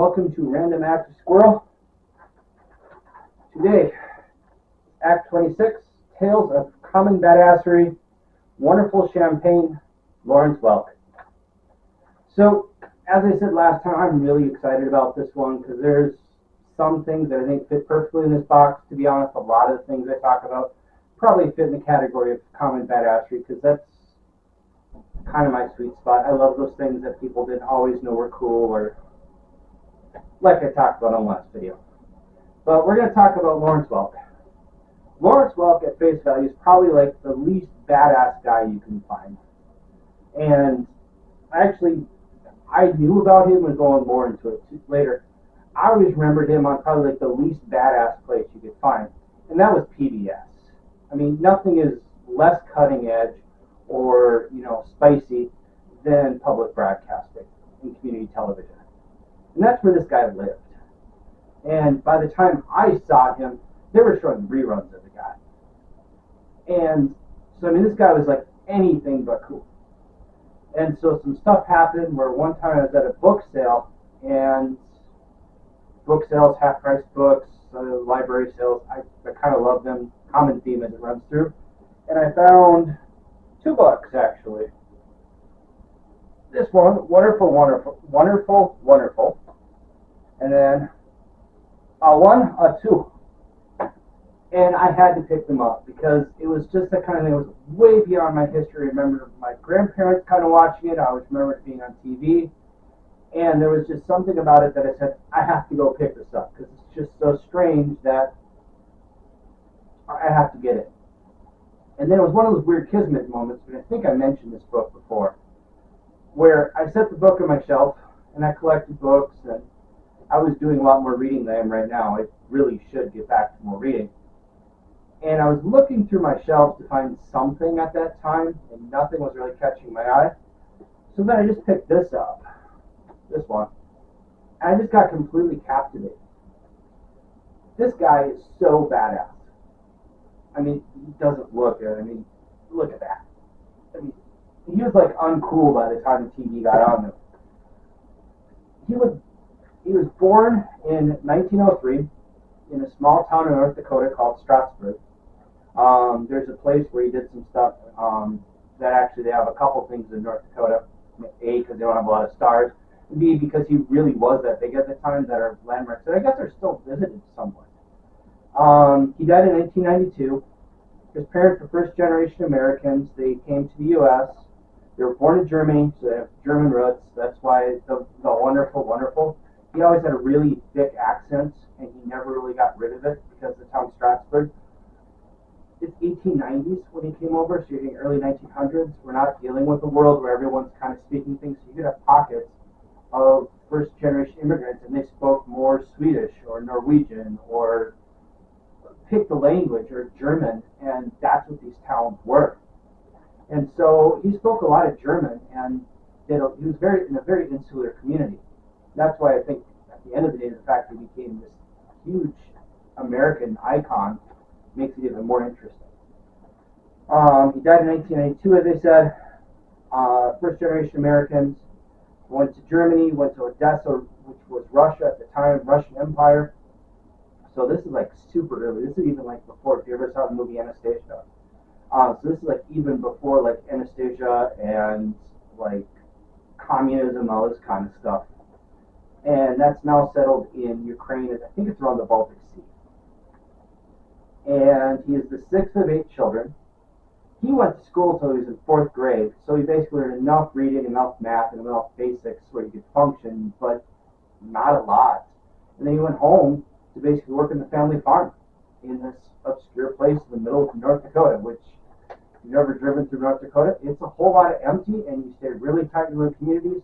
welcome to Random Act of Squirrel. Today, Act 26, Tales of Common Badassery, Wunnerful Champagne, Lawrence Welk. So, as I said last time, I'm really excited about this one because there's some things that I think fit perfectly in this box. To be honest, a lot of the things I talk about probably fit in the category of common badassery because that's kind of my sweet spot. I love those things that people didn't always know were cool, or like I talked about on the last video. But we're going to talk about Lawrence Welk. Lawrence Welk at face value is probably like the least badass guy you can find. And actually, I knew about him and going more into it later. I always remembered him on probably like the least badass place you could find, and that was PBS. I mean, nothing is less cutting edge or, spicy than public broadcasting and community television. And that's where this guy lived. And by the time I saw him, they were showing reruns of the guy. And so, this guy was like anything but cool. And so some stuff happened where one time I was at a book sale, and book sales, half-price books, library sales, I kind of love them, common theme as it runs through. And I found two books, actually. This one, Wunnerful, and then two. And I had to pick them up because it was just that kind of thing. It was way beyond my history. I remember my grandparents kind of watching it. I always remember it being on TV. And there was just something about it that I said, I have to go pick this up because it's just so strange that I have to get it. And then it was one of those weird kismet moments, but I think I mentioned this book before, where I set the book on my shelf, and I collected books, and I was doing a lot more reading than I am right now. I really should get back to more reading. And I was looking through my shelves to find something at that time, and nothing was really catching my eye. So then I just picked this up, this one, and I just got completely captivated. This guy is so badass. He doesn't look it. Look at that. He was like uncool by the time the TV got on him. He was born in 1903 in a small town in North Dakota called Strasburg. There's a place where he did some stuff that actually they have a couple things in North Dakota. A, because they don't have a lot of stars. B, because he really was that big at the time that are landmarks. And I guess they're still visited somewhere. He died in 1992. His parents were first-generation Americans. They came to the U.S. They were born in Germany, so they have German roots. That's why the Wunnerful. He always had a really thick accent, and he never really got rid of it because the town Strasburg. It's 1890s when he came over, so you're getting early 1900s. We're not dealing with a world where everyone's kind of speaking things. So you could have pockets of first-generation immigrants, and they spoke more Swedish or Norwegian or pick the language or German, and that's what these towns were. And so he spoke a lot of German, and he was in a very insular community. That's why I think at the end of the day, the fact that he became this huge American icon makes it even more interesting. He died in 1992, as I said. First generation Americans. Went to Germany, went to Odessa, which was Russia at the time, Russian Empire. So this is like super early. This is even like before, if you ever saw the movie Anastasia. So this is like even before like Anastasia and like communism, all this kind of stuff. And that's now settled in Ukraine, and I think it's around the Baltic Sea. And he is the sixth of 8 children. He went to school until he was in 4th grade, so he basically learned enough reading, enough math, and enough basics where he could function, but not a lot. And then he went home to basically work in the family farm in this obscure place in the middle of North Dakota, which, if you've never driven through North Dakota, it's a whole lot of empty, and you stay really tight in the communities.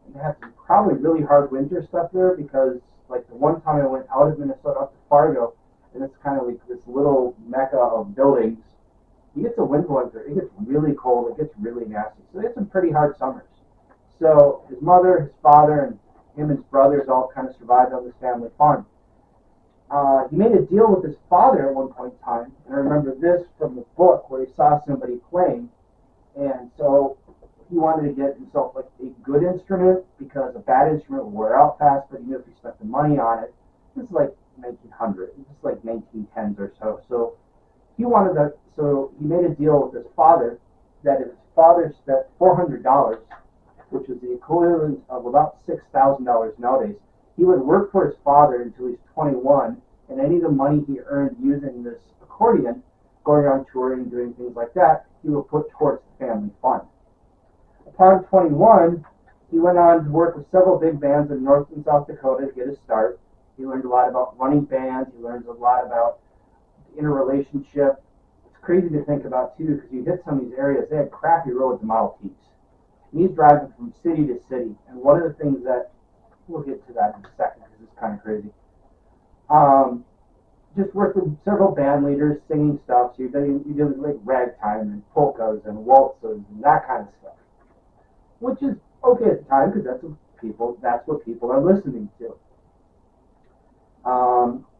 And you have some probably really hard winter stuff there because, like, the one time I went out of Minnesota up to Fargo, and it's kind of like this little mecca of buildings, you get the wind blowing through. It gets really cold. It gets really nasty. So they had some pretty hard summers. So his mother, his father, and him and his brothers all kind of survived on this family farm. He made a deal with his father at one point in time, and I remember this from the book where he saw somebody playing, and so he wanted to get himself like a good instrument because a bad instrument will wear out fast, but even if he spent the money on it, this is like 1900, this is like 1910s or so. So he wanted that, so he made a deal with his father that if his father spent $400, which is the equivalent of about $6,000 nowadays, he would work for his father until he's 21, and any of the money he earned using this accordion, going around touring, doing things like that, he would put towards the family fund. Upon 21, he went on to work with several big bands in North and South Dakota to get his start. He learned a lot about running bands. He learned a lot about interrelationship. It's crazy to think about, too, because you hit some of these areas, they had crappy roads and Model Ts. And he's driving from city to city. And one of the things that, we'll get to that in a second because it's kind of crazy, just worked with several band leaders singing stuff. So you did like ragtime and polkas and waltzes and that kind of stuff, which is okay at the time because that's what people are listening to.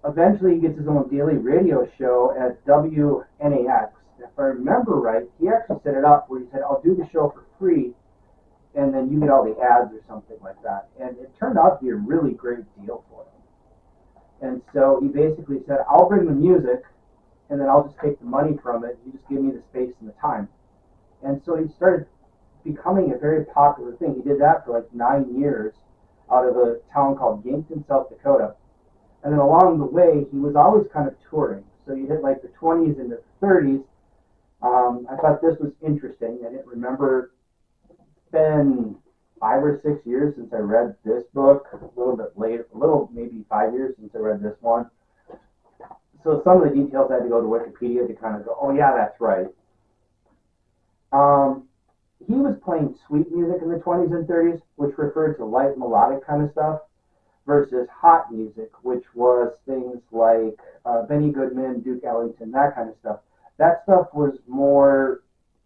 Eventually, he gets his own daily radio show at WNAX. If I remember right, he actually set it up where he said, "I'll do the show for free, and then you get all the ads or something like that." And it turned out to be a really great deal for him. And so he basically said, "I'll bring the music, and then I'll just take the money from it. You just give me the space and the time." And so he started becoming a very popular thing. He did that for like 9 years out of a town called Yankton, South Dakota. And then along the way, he was always kind of touring. So you hit like the 20s and the 30s. I thought this was interesting. I didn't remember. It's been 5 or 6 years since I read this book. A little bit later, maybe 5 years since I read this one. So some of the details I had to go to Wikipedia to kind of go, oh yeah, that's right. He was playing sweet music in the 20s and 30s, which referred to light melodic kind of stuff, versus hot music, which was things like Benny Goodman, Duke Ellington, that kind of stuff. That stuff was more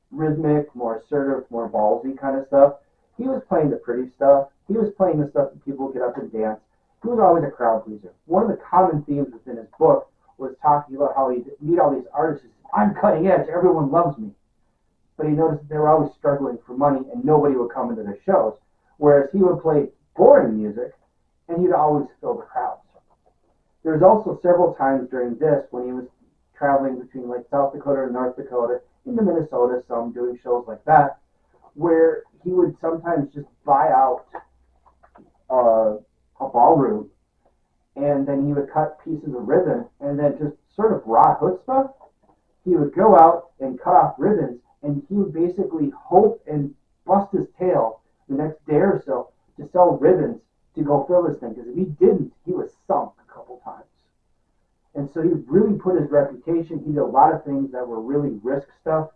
rhythmic, more assertive, more ballsy kind of stuff. He was playing the pretty stuff. He was playing the stuff that people would get up and dance. He was always a crowd pleaser. One of the common themes within his book was talking about how he'd meet all these artists. I'm cutting edge. Everyone loves me. But he noticed that they were always struggling for money and nobody would come into their shows. Whereas he would play boring music and he'd always fill the crowds. There was also several times during this when he was traveling between like South Dakota and North Dakota, into Minnesota, some doing shows like that, where he would sometimes just buy out a ballroom and then he would cut pieces of ribbon and then just sort of raw chutzpah. He would go out and cut off ribbons and he would basically hope and bust his tail the next day or so to sell ribbons to go fill this thing, because if he didn't, he was sunk a couple times. And so he really put his reputation. He did a lot of things that were really risk stuff.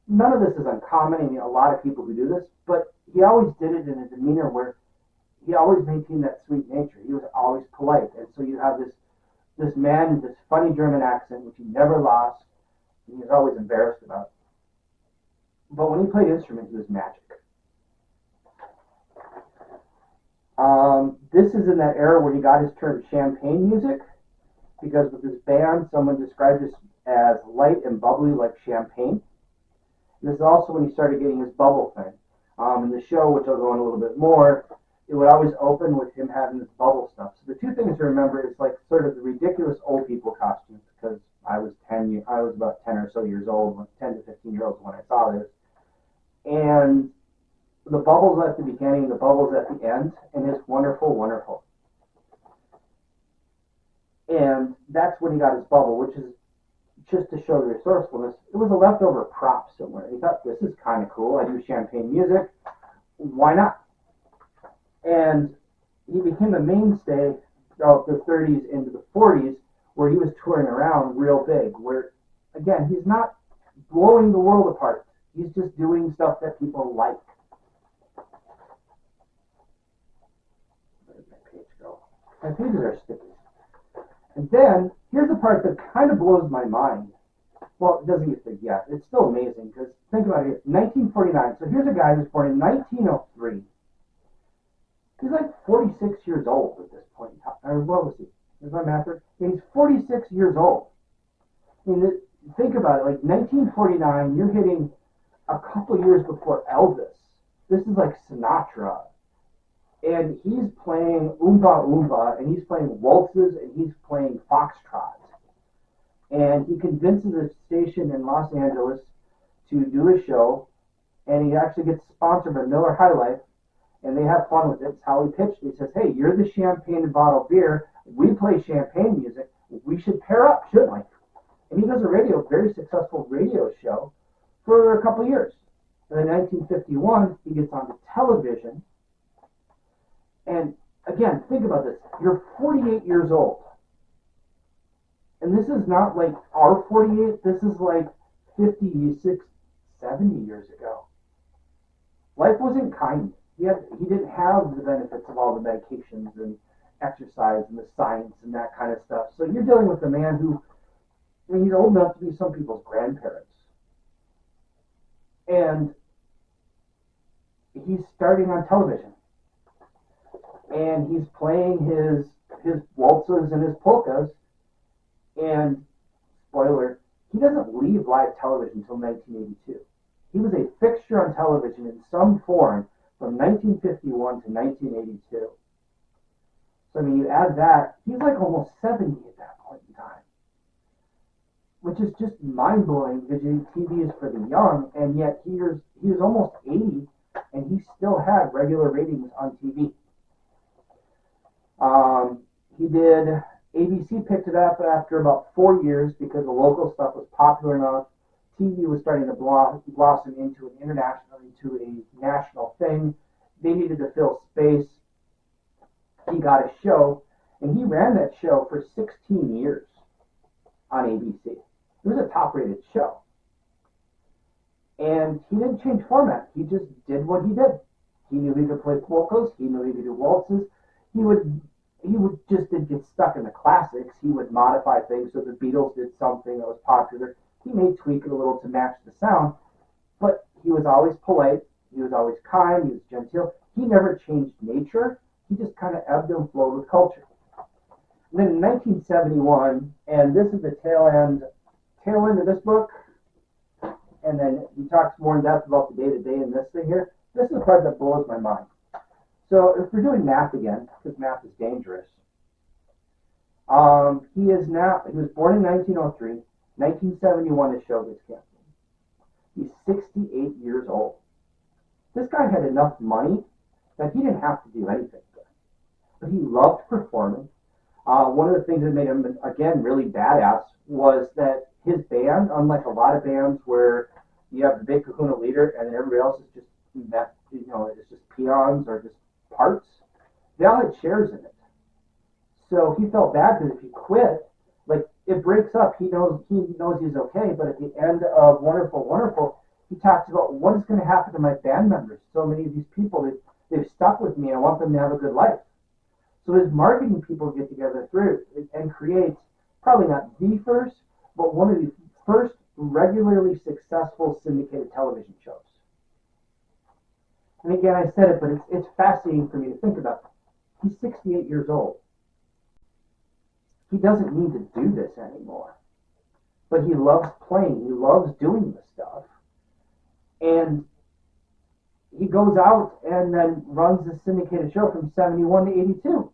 None of this is uncommon. I mean, a lot of people who do this, but he always did it in a demeanor where he always maintained that sweet nature. He was always polite. And so you have this man with this funny German accent, which he never lost, and he was always embarrassed about. But when he played instrument, he was magic. This is in that era where he got his term champagne music, because with his band, someone described this as light and bubbly like champagne. And this is also when he started getting his bubble thing. In the show, which I'll go on a little bit more, it would always open with him having this bubble stuff. So the two things to remember is like sort of the ridiculous old people costumes, because I was about 10 or so years old, 10 to 15 years old when I saw this. And the bubbles at the beginning, the bubbles at the end, and it's wonderful, wonderful. And that's when he got his bubble, which is just to show the resourcefulness. It was a leftover prop somewhere. He thought, this is kind of cool. I do champagne music. Why not? And he became a mainstay throughout the 30s into the 40s, where he was touring around real big, where, again, he's not blowing the world apart. He's just doing stuff that people like. Where did my page go? My pages are sticky. And then, here's the part that kind of blows my mind. Well, it doesn't get big yet. It's still amazing, because think about it. 1949. So here's a guy who was born in 1903. He's like 46 years old at this point in time. Or what was he? Is my math right? He's 46 years old. I mean, think about it. Like 1949, you're hitting a couple years before Elvis. This is like Sinatra, and he's playing oompa oompa, and he's playing waltzes, and he's playing foxtrots. And he convinces a station in Los Angeles to do a show, and he actually gets sponsored by Miller High Life, and they have fun with it. It's how he pitched it. He says, hey, you're the champagne and bottled beer. We play champagne music. We should pair up, shouldn't we? And he does a very successful radio show for a couple of years. And in 1951, he gets onto television. And again, think about this. You're 48 years old. And this is not like our 48. This is like 56, 70 years ago. Life wasn't kind. He didn't have the benefits of all the medications and exercise and the science and that kind of stuff. So you're dealing with a man who, I mean, he's old enough to be some people's grandparents. And he's starting on television. And he's playing his waltzes and his polkas. And, spoiler, he doesn't leave live television until 1982. He was a fixture on television in some form from 1951 to 1982. So, I mean, you add that, he's like almost 70 at that point in time. Which is just mind-blowing because TV is for the young, and yet he was almost 80, and he still had regular ratings on TV. ABC picked it up after about 4 years because the local stuff was popular enough. TV was starting to blossom into a national thing. They needed to fill space. He got a show, and he ran that show for 16 years on ABC. It was a top-rated show. And he didn't change format. He just did what he did. He knew he could play polkas. He knew he could do waltzes. He would just didn't get stuck in the classics. He would modify things. So the Beatles did something that was popular. He may tweak it a little to match the sound, but he was always polite. He was always kind. He was genteel. He never changed nature. He just kind of ebbed and flowed with culture. And then in 1971, and this is the tail end of this book, and then he talks more in depth about the day-to-day in this thing here. This is the part that blows my mind. So if we're doing math again, because math is dangerous, he was born in 1903. 1971, his show gets canceled. He's 68 years old. This guy had enough money that he didn't have to do anything good. But he loved performing. One of the things that made him, again, really badass was that his band, unlike a lot of bands where you have the big kahuna leader and then everybody else is just it's just peons or just parts, they all had shares in it. So he felt bad because if he quit, like it breaks up, he knows he's okay, but at the end of Wunnerful, he talks about what is going to happen to my band members. So many of these people, they've stuck with me, and I want them to have a good life. So his marketing people get together through and create probably not the first, but one of the first regularly successful syndicated television shows. And again, I said it, but it's fascinating for me to think about. He's 68 years old. He doesn't need to do this anymore. But he loves playing. He loves doing this stuff. And he goes out and then runs a syndicated show from 71 to 82.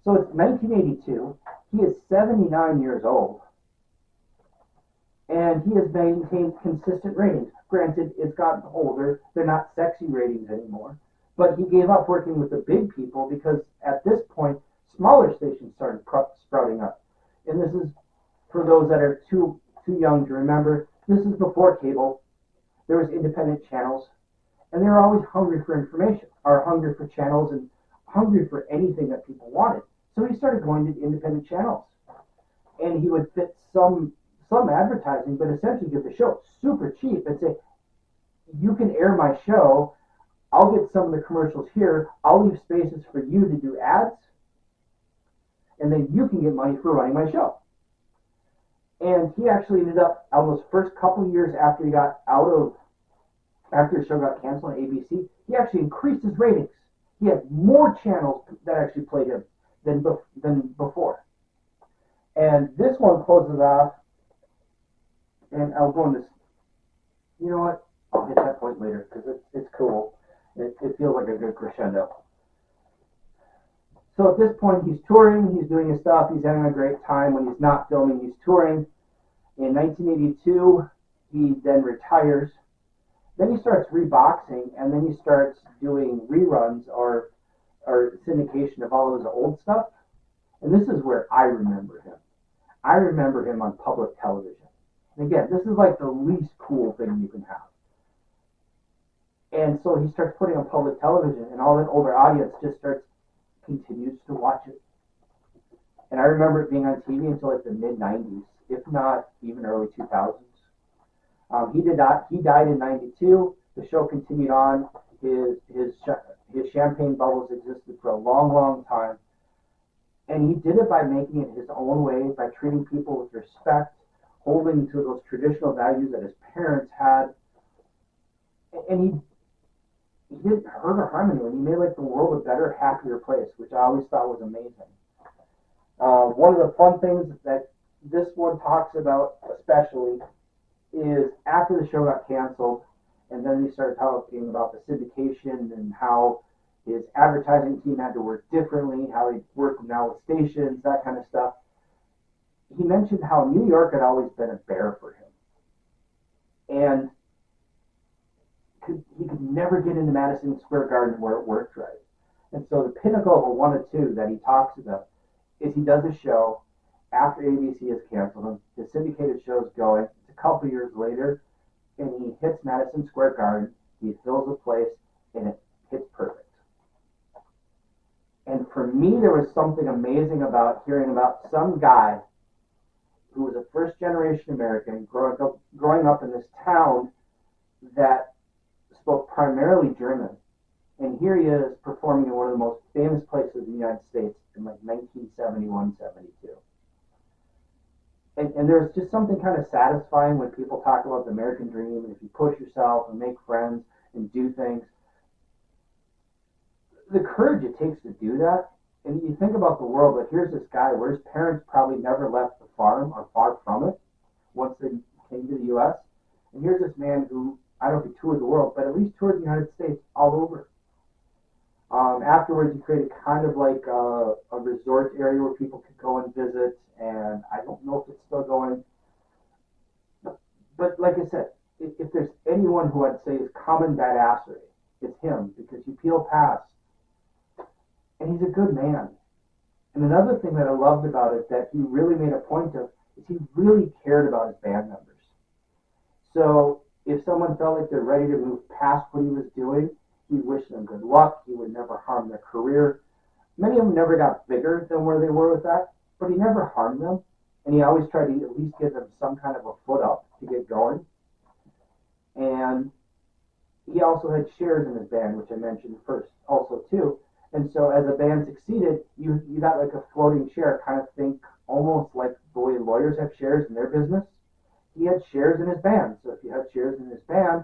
So it's 1982. He is 79 years old. And he has maintained consistent ratings. Granted, it's gotten older. They're not sexy ratings anymore. But he gave up working with the big people because at this point, smaller stations started sprouting up. And this is, for those that are too young to remember, this is before cable. There was independent channels. And they were always hungry for information, or hungry for channels, and hungry for anything that people wanted. So he started going to independent channels. And he would fit some advertising, but essentially give the show super cheap and say, you can air my show, I'll get some of the commercials here, I'll leave spaces for you to do ads, and then you can get money for running my show. And he actually ended up, on those first couple of years after he got after the show got canceled on ABC, he actually increased his ratings. He had more channels that actually played him than before. And this one closes off, and I'll go into, you know what, I'll hit that point later because it's cool. It feels like a good crescendo. So at this point, he's touring, he's doing his stuff, he's having a great time. When he's not filming, he's touring. In 1982, he then retires. Then he starts reboxing, and then he starts doing reruns or syndication of all of his old stuff. And this is where I remember him. I remember him on public television. And again, this is like the least cool thing you can have. And so he starts putting on public television, and all that older audience just continues to watch it. And I remember it being on TV until like the mid 90s, if not even early 2000s. He died in 92. The show continued on. His champagne bubbles existed for a long, long time. And he did it by making it his own way, by treating people with respect, holding to those traditional values that his parents had. And he didn't hurt or harm anyone. He made like the world a better, happier place, which I always thought was amazing. One of the fun things that this one talks about especially is after the show got canceled, and then he started talking about the syndication and how his advertising team had to work differently, how he worked now with stations, that kind of stuff. He mentioned how New York had always been a bear for him. And he could never get into Madison Square Garden where it worked right. And so the pinnacle of a 1 or 2 that he talks about is he does a show after ABC has canceled him. His syndicated show's going. It's a couple years later, and he hits Madison Square Garden. He fills the place, and it hits perfect. And for me, there was something amazing about hearing about some guy who was a first-generation American growing up in this town that spoke primarily German. And here he is performing in one of the most famous places in the United States in like 1971, 72. And there's just something kind of satisfying when people talk about the American dream, and if you push yourself and make friends and do things. The courage it takes to do that, and you think about the world, but here's this guy where his parents probably never left the farm or far from it once they came to the U.S. And here's this man who, I don't know if he toured the world, but at least toured the United States all over. Afterwards, he created kind of like a resort area where people could go and visit, and I don't know if it's still going. But like I said, if there's anyone who I'd say is common badassery, it's him, because you peel past, and he's a good man. And another thing that I loved about it that he really made a point of is he really cared about his band members. So if someone felt like they're ready to move past what he was doing, he wished them good luck. He would never harm their career. Many of them never got bigger than where they were with that, but he never harmed them. And he always tried to at least give them some kind of a foot up to get going. And he also had shares in his band, which I mentioned first also too. And so as a band succeeded, you got like a floating share, kind of think almost like the way lawyers have shares in their business. He had shares in his band. So if you had shares in his band,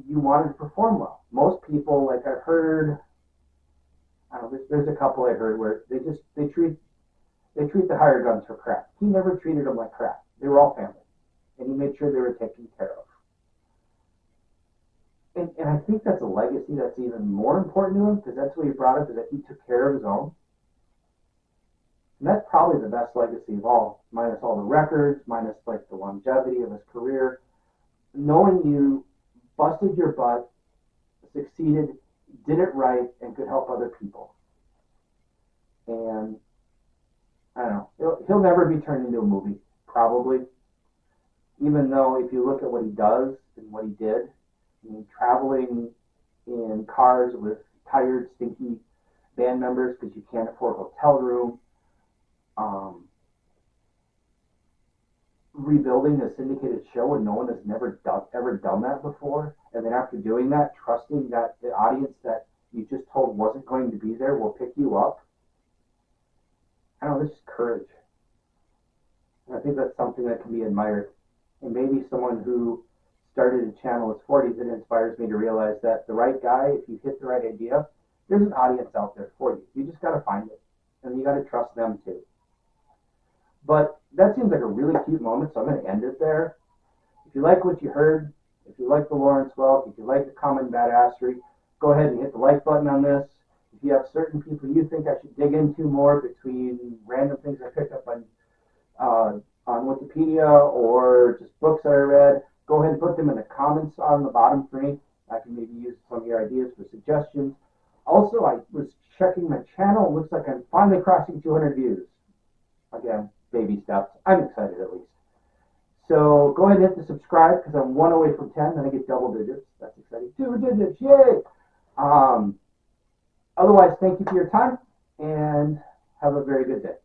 you wanted to perform well. Most people, like I've heard, I don't know, there's a couple I heard where they treat the hired guns for crap. He never treated them like crap. They were all family, and he made sure they were taken care of. And I think that's a legacy that's even more important to him, because that's what he brought up, is that he took care of his own. And that's probably the best legacy of all, minus all the records, minus like the longevity of his career. Knowing you busted your butt, succeeded, did it right, and could help other people. And I don't know, he'll never be turned into a movie, probably. Even though if you look at what he does and what he did, I mean, traveling in cars with tired, stinky band members because you can't afford a hotel room, rebuilding a syndicated show when no one has ever done that before, and then after doing that, trusting that the audience that you just told wasn't going to be there will pick you up. I don't know, this is courage. And I think that's something that can be admired. And maybe someone who started a channel in his 40s, it inspires me to realize that the right guy, if you hit the right idea, there's an audience out there for you. You just got to find it, and you got to trust them too. But that seems like a really cute moment, so I'm going to end it there. If you like what you heard, If you like the Lawrence Welk, if you like the common Badassery, go ahead and hit the like button on this. If you have certain people you think I should dig into more between random things I picked up on Wikipedia or just books that I read, go ahead and put them in the comments on the bottom for me. I can maybe use some of your ideas for suggestions. Also, I was checking my channel. It looks like I'm finally crossing 200 views. Again, baby steps. I'm excited at least. So go ahead and hit the subscribe because I'm one away from 10. Then I get double digits. That's exciting. 2 digits. Yay! Otherwise, thank you for your time and have a very good day.